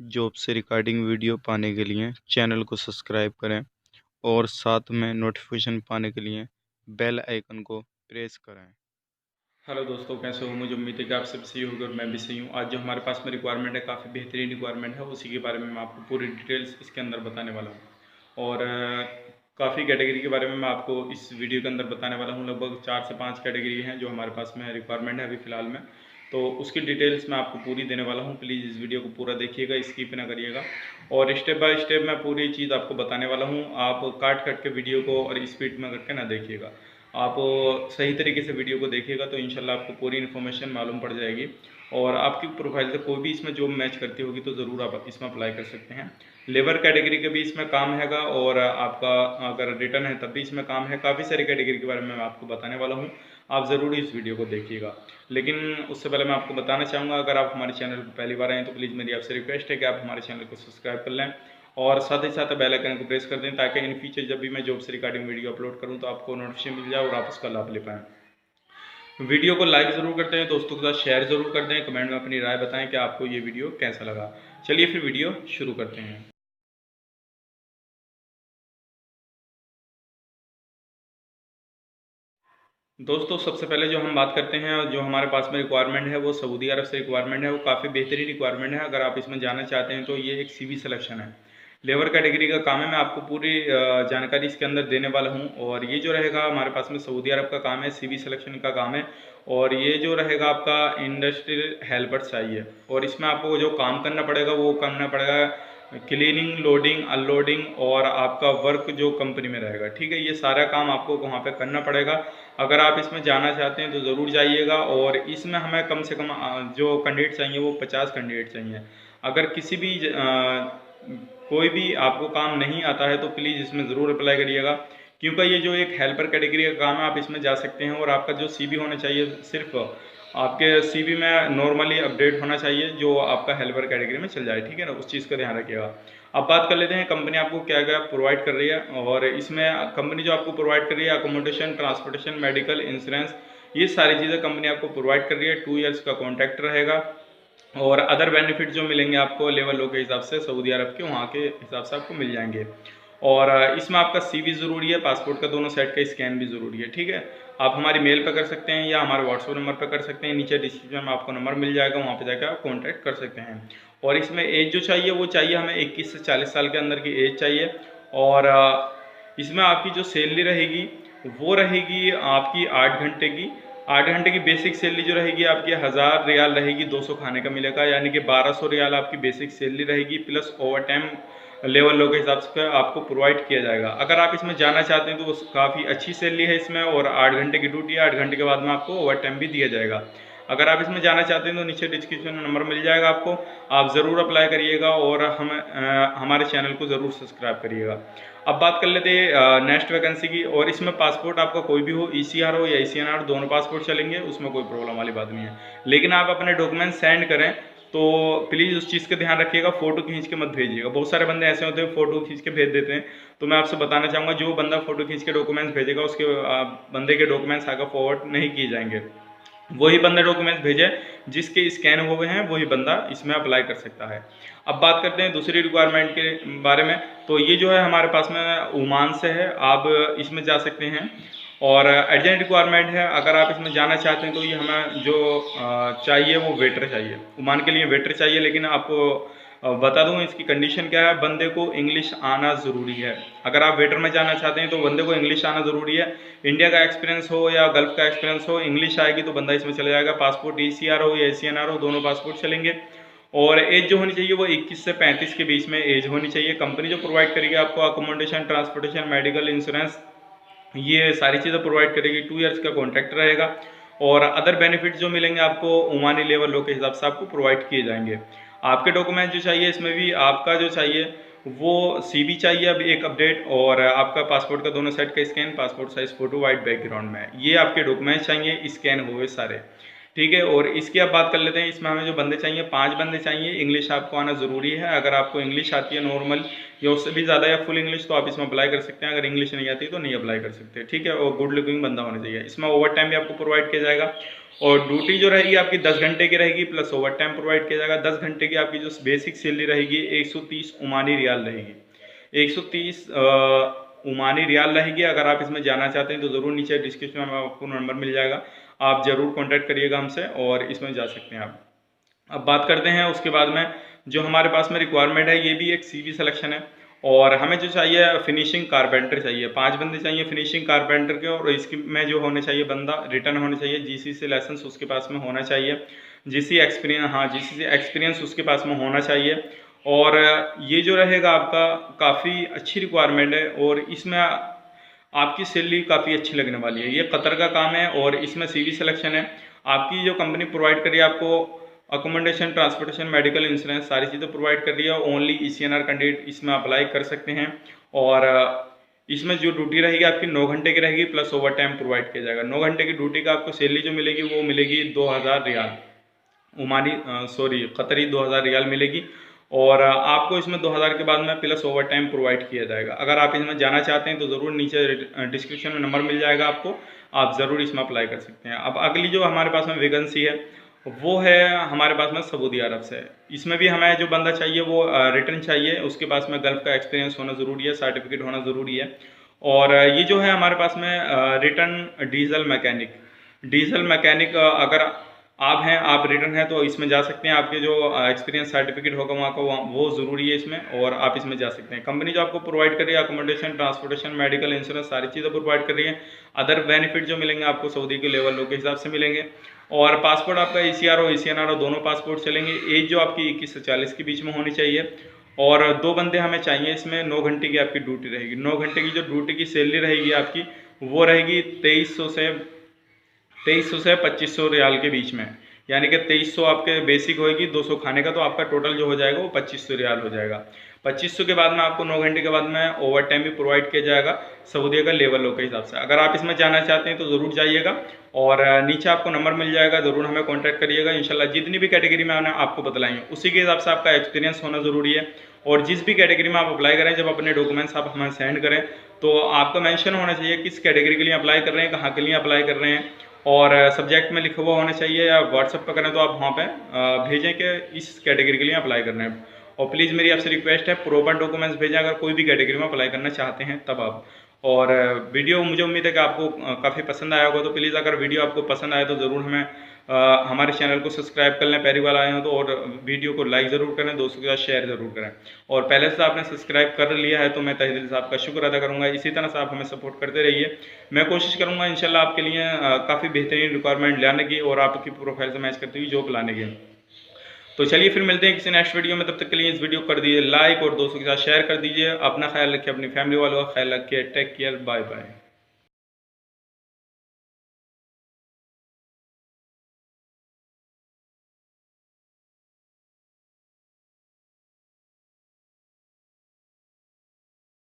Job से recording video पाने के लिए चैनल को सब्सक्राइब करें और साथ में नोटिफिकेशन पाने के लिए बेल आइकन को प्रेस करें। हेलो दोस्तों, कैसे हो? मुझे उम्मीद है कि आप सब सही होंगे और मैं भी सही हूँ। आज जो हमारे पास में रिक्वायरमेंट है, काफ़ी बेहतरीन रिक्वायरमेंट है, उसी के बारे में मैं आपको पूरी डिटेल्स इसके अंदर बताने वाला हूँ। और काफ़ी कैटेगरी के बारे में मैं आपको इस वीडियो के अंदर बताने वाला हूँ। लगभग 4 से 5 कैटेगरी हैं जो हमारे पास में रिक्वायरमेंट है अभी फ़िलहाल में। तो उसकी डिटेल्स मैं आपको पूरी देने वाला हूँ। प्लीज़ इस वीडियो को पूरा देखिएगा, स्किप ना करिएगा और स्टेप बाय स्टेप मैं पूरी चीज़ आपको बताने वाला हूँ। आप काट के वीडियो को और स्पीड में करके ना देखिएगा। आप सही तरीके से वीडियो को देखिएगा तो इंशाल्लाह आपको पूरी इन्फॉर्मेशन मालूम पड़ जाएगी और आपकी प्रोफाइल से कोई भी इसमें जॉब मैच करती होगी तो ज़रूर आप इसमें अप्लाई कर सकते हैं। लेबर कैटेगरी का भी इसमें काम हैगा और आपका अगर रिटर्न है तब भी इसमें काम है। काफ़ी सारी कैटेगरी के बारे में मैं आपको बताने वाला हूँ, आप ज़रूर इस वीडियो को देखिएगा। लेकिन उससे पहले मैं आपको बताना चाहूँगा, अगर आप हमारे चैनल पर पहली बार आए हैं तो प्लीज़ मेरी आपसे रिक्वेस्ट है कि आप हमारे चैनल को सब्सक्राइब कर लें और साथ ही साथ बेल आइकन को प्रेस कर दें ताकि इन फ्यूचर जब भी मैं जॉब से रिगार्डिंग वीडियो अपलोड करूं तो आपको नोटिफिकेशन मिल जाए और आप उसका लाभ ले पाएँ। वीडियो को लाइक ज़रूर करते हैं, दोस्तों के साथ शेयर ज़रूर कर दें, कमेंट में अपनी राय बताएं कि आपको ये वीडियो कैसा लगा। चलिए फिर वीडियो शुरू करते हैं। दोस्तों सबसे पहले जो हम बात करते हैं, जो हमारे पास में रिक्वायरमेंट है वो सऊदी अरब से रिक्वायरमेंट है। वो काफ़ी बेहतरीन रिक्वायरमेंट है। अगर आप इसमें जाना चाहते हैं तो ये एक सीवी सिलेक्शन है, लेबर कैटेगरी का काम है। मैं आपको पूरी जानकारी इसके अंदर देने वाला हूँ। और ये जो रहेगा हमारे पास में सऊदी अरब का काम है, सीवी सिलेक्शन का काम है। और ये जो रहेगा आपका इंडस्ट्रियल हेल्पर चाहिए और इसमें आपको जो काम करना पड़ेगा वो करना पड़ेगा क्लीनिंग, लोडिंग, अनलोडिंग और आपका वर्क जो कंपनी में रहेगा। ठीक है, ये सारा काम आपको वहाँ पे करना पड़ेगा। अगर आप इसमें जाना चाहते हैं तो ज़रूर जाइएगा। और इसमें हमें कम से कम जो कैंडिडेट चाहिए वो 50 कैंडिडेट चाहिए। अगर किसी भी कोई भी आपको काम नहीं आता है तो प्लीज़ इसमें ज़रूर अप्लाई करिएगा, क्योंकि ये जो एक हेल्पर कैटेगरी का काम है आप इसमें जा सकते हैं। और आपका जो सीवी होना चाहिए, सिर्फ आपके सीवी में नॉर्मली अपडेट होना चाहिए जो आपका हेल्पर कैटेगरी में चल जाए। ठीक है ना, उस चीज़ का ध्यान रखिएगा। अब बात कर लेते हैं कंपनी आपको क्या क्या प्रोवाइड कर रही है। और इसमें कंपनी जो आपको प्रोवाइड कर रही है, अकोमोडेशन, ट्रांसपोर्टेशन, मेडिकल, इंश्योरेंस, ये सारी चीज़ें कंपनी आपको प्रोवाइड कर रही है। 2 ईयर्स का कॉन्ट्रैक्ट रहेगा और अदर बेनिफिट जो मिलेंगे आपको लेवल लो के हिसाब से, सऊदी अरब के वहाँ के हिसाब से आपको मिल जाएंगे। और इसमें आपका सीवी ज़रूरी है, पासपोर्ट का दोनों साइड का स्कैन भी ज़रूरी है। ठीक है, आप हमारी मेल पे कर सकते हैं या हमारे व्हाट्सएप नंबर पे कर सकते हैं। नीचे डिस्क्रिप्शन में आपको नंबर मिल जाएगा, वहाँ पे जाकर आप कॉन्टैक्ट कर सकते हैं। और इसमें एज जो चाहिए वो चाहिए हमें 21 से 40 साल के अंदर की एज चाहिए। और इसमें आपकी जो सैलरी रहेगी वो रहेगी आपकी 8 घंटे की। 8 घंटे की बेसिक सैलरी जो रहेगी आपकी 1000 रियाल रहेगी, 200 खाने का मिलेगा, यानी कि 1200 रियाल आपकी बेसिक सैलरी रहेगी, plus over time level low के हिसाब से आपको प्रोवाइड किया जाएगा। अगर आप इसमें जाना चाहते हैं तो वो काफ़ी अच्छी सैलरी है इसमें। और 8 घंटे की ड्यूटी है, 8 घंटे के बाद में आपको ओवर टाइम भी दिया जाएगा। अगर आप इसमें जाना चाहते हैं तो नीचे डिस्क्रिप्शन में नंबर मिल जाएगा आपको, आप ज़रूर अप्लाई करिएगा और हमारे चैनल को ज़रूर सब्सक्राइब करिएगा। अब बात कर लेते हैं नेक्स्ट वैकेंसी की। और इसमें पासपोर्ट आपका कोई भी हो, ECR हो या ECNR, दोनों पासपोर्ट चलेंगे, उसमें कोई प्रॉब्लम वाली बात नहीं है। लेकिन आप अपने डॉक्यूमेंट सेंड करें तो प्लीज़ उस चीज़ का ध्यान रखिएगा, फ़ोटो खींच के मत भेजिएगा। बहुत सारे बंदे ऐसे होते हैं फ़ोटो खींच के भेज देते हैं। तो मैं आपसे बताना चाहूँगा, जो बंदा फ़ोटो खींच के डॉक्यूमेंट्स भेजेगा उसके बंदे के डॉक्यूमेंट्स आगे फॉरवर्ड नहीं किए जाएंगे। वही बंदा डॉक्यूमेंट्स भेजे जिसके स्कैन हुए हैं, वही बंदा इसमें अप्लाई कर सकता है। अब बात करते हैं दूसरी रिक्वायरमेंट के बारे में। तो ये जो है हमारे पास में ओमान से है, आप इसमें जा सकते हैं और अर्जेंट रिक्वायरमेंट है। अगर आप इसमें जाना चाहते हैं तो ये हमें जो चाहिए वो वेटर चाहिए, ओमान के लिए वेटर चाहिए। लेकिन आपको बता दूं इसकी कंडीशन क्या है, बंदे को इंग्लिश आना ज़रूरी है। अगर आप वेटर में जाना चाहते हैं तो बंदे को इंग्लिश आना ज़रूरी है। इंडिया का एक्सपीरियंस हो या गल्फ का एक्सपीरियंस हो, इंग्लिश आएगी तो बंदा इसमें चला जाएगा। पासपोर्ट ECR हो या ECNR हो, दोनों पासपोर्ट चलेंगे। और एज जो होनी चाहिए वो 21 से 35 के बीच में एज होनी चाहिए। कंपनी जो प्रोवाइड करेगी आपको अकोमोडेशन, ट्रांसपोर्टेशन, मेडिकल, इंश्योरेंस, ये सारी चीज़ें प्रोवाइड करेगी। 2 ईयर्स का कॉन्ट्रैक्ट रहेगा और अदर बेनिफिट जो मिलेंगे आपको ओमानी लेवल लो के हिसाब से आपको प्रोवाइड किए जाएंगे। आपके डॉक्यूमेंट जो चाहिए इसमें भी आपका जो चाहिए वो CV चाहिए, अब एक अपडेट, और आपका पासपोर्ट का दोनों साइड का scan, passport size photo, white background में, ये आपके डॉक्यूमेंट्स चाहिए स्कैन हुए सारे। ठीक है। और इसकी अब बात कर लेते हैं, इसमें हमें जो बंदे चाहिए 5 बंदे चाहिए। इंग्लिश आपको आना ज़रूरी है। अगर आपको इंग्लिश आती है नॉर्मल या उससे भी ज़्यादा या फुल इंग्लिश तो आप इसमें अप्लाई कर सकते हैं। अगर इंग्लिश नहीं आती तो नहीं अप्लाई कर सकते, ठीक है। और गुड लुकिंग बंदा होना चाहिए। इसमें ओवर टाइम भी आपको प्रोवाइड किया जाएगा और ड्यूटी जो रहेगी आपकी 10 घंटे की रहेगी प्लस ओवर टाइम प्रोवाइड किया जाएगा। 10 घंटे की आपकी जो बेसिक सैलरी रहेगी 130 ओमानी रियाल रहेगी, 130 ओमानी रियाल रहेगी। अगर आप इसमें जाना चाहते हैं तो ज़रूर नीचे डिस्क्रिप्शन में आपको नंबर मिल जाएगा, आप ज़रूर कांटेक्ट करिएगा हमसे और इसमें जा सकते हैं आप। अब बात करते हैं उसके बाद में जो हमारे पास में रिक्वायरमेंट है, ये भी एक सीवी सिलेक्शन है और हमें जो चाहिए फिनिशिंग कारपेंटर चाहिए। 5 बंदे चाहिए फिनिशिंग कारपेंटर के और इसकी में जो होने चाहिए बंदा रिटर्न होने चाहिए, जीसी से लाइसेंस उसके पास में होना चाहिए, जीसी से एक्सपीरियंस उसके पास में होना चाहिए। और ये जो रहेगा आपका काफ़ी अच्छी रिक्वायरमेंट है और इसमें आपकी सैलरी काफ़ी अच्छी लगने वाली है। ये कतर का काम है और इसमें सीवी सिलेक्शन है। आपकी जो कंपनी प्रोवाइड कर रही है आपको अकोमोडेशन, ट्रांसपोर्टेशन, मेडिकल इंश्योरेंस सारी चीज़ें प्रोवाइड कर रही है। ओनली ECNR कैंडिडेट इसमें अप्लाई कर सकते हैं और इसमें जो ड्यूटी रहेगी आपकी 9 घंटे की रहेगी प्लस ओवर टाइम प्रोवाइड किया जाएगा। 9 घंटे की ड्यूटी का आपको सैलरी जो मिलेगी वो मिलेगी 2000 रियाल कतरी 2000 रियाल मिलेगी और आपको इसमें 2000 के बाद में प्लस ओवर टाइम प्रोवाइड किया जाएगा। अगर आप इसमें जाना चाहते हैं तो ज़रूर नीचे डिस्क्रिप्शन में नंबर मिल जाएगा आपको, आप ज़रूर इसमें अप्लाई कर सकते हैं। अब अगली जो हमारे पास में वैकेंसी है वो है हमारे पास में सऊदी अरब से। इसमें भी हमें जो बंदा चाहिए वो रिटर्न चाहिए, उसके पास में गल्फ का एक्सपीरियंस होना ज़रूरी है, सर्टिफिकेट होना ज़रूरी है। और ये जो है हमारे पास में रिटर्न डीजल मैकेनिक अगर आप हैं, आप रिटर्न हैं तो इसमें जा सकते हैं। आपके जो एक्सपीरियंस सर्टिफिकेट होगा वहाँ का वो ज़रूरी है इसमें और आप इसमें जा सकते हैं। कंपनी जो आपको प्रोवाइड कर रही है अकोमोडेशन, ट्रांसपोर्टेशन, मेडिकल इंश्योरेंस सारी चीज़ें प्रोवाइड कर रही है। अदर बेनिफिट जो मिलेंगे आपको सऊदी के लेवल के हिसाब से मिलेंगे और पासपोर्ट आपका ECR हो दोनों पासपोर्ट चलेंगे। एज जो आपकी 21 से 40 के बीच में होनी चाहिए और 2 बंदे हमें चाहिए। इसमें 9 घंटे की आपकी ड्यूटी रहेगी। 9 घंटे की जो ड्यूटी की सैलरी रहेगी आपकी वो रहेगी 2300 से 2500 रियाल के बीच में, यानी कि 2300 आपके बेसिक होएगी, 200 खाने का, तो आपका टोटल जो हो जाएगा वो 2500 रियाल हो जाएगा। 2500 के बाद में आपको 9 घंटे के बाद में ओवर टाइम भी प्रोवाइड किया जाएगा सऊदी का लेवल के हिसाब से। अगर आप इसमें जाना चाहते हैं तो ज़रूर जाइएगा और नीचे आपको नंबर मिल जाएगा, ज़रूर हमें कॉन्टैक्ट करिएगा। इंशाल्लाह जितनी भी कैटेगरी में मैंने आपको बतलाएंगे उसी के हिसाब से आपका एक्सपीरियंस होना ज़रूरी है और जिस भी कैटेगरी में आप अप्लाई करें, जब अपने डॉक्यूमेंट्स आप हमें सेंड करें तो आपका मेंशन होना चाहिए किस कैटेगरी के लिए अप्लाई कर रहे हैं, कहाँ के लिए अप्लाई कर रहे हैं और सब्जेक्ट में लिखा हुआ होना चाहिए या व्हाट्सएप पर करें तो आप वहाँ पे भेजें कि इस कैटेगरी के लिए अप्लाई करना है। और प्लीज़ मेरी आपसे रिक्वेस्ट है प्रॉपर डॉक्यूमेंट्स भेजें अगर कोई भी कैटेगरी में अप्लाई करना चाहते हैं तब आप। और वीडियो मुझे उम्मीद है कि आपको काफ़ी पसंद आया होगा, तो प्लीज़ अगर वीडियो आपको पसंद आए तो ज़रूर हमें हमारे चैनल को सब्सक्राइब कर लें, पहली बार आए हो तो, और वीडियो को लाइक ज़रूर करें, दोस्तों के साथ शेयर ज़रूर करें। और पहले से आपने सब्सक्राइब कर लिया है तो मैं तहे दिल से आपका शुक्र अदा करूँगा। इसी तरह से आप हमें सपोर्ट करते रहिए। मैं कोशिश करूँगा इंशाल्लाह आपके लिए काफ़ी बेहतरीन रिक्वायरमेंट लाने की और आपकी प्रोफाइल से मैच करती हुई जॉब लाने की। तो चलिए फिर मिलते हैं किसी नेक्स्ट वीडियो में, तब तक के लिए इस वीडियो को कर दीजिए लाइक और दोस्तों के साथ शेयर कर दीजिए। अपना ख्याल रखिए, अपनी फैमिली वालों का ख्याल रखिए। Take care, bye bye.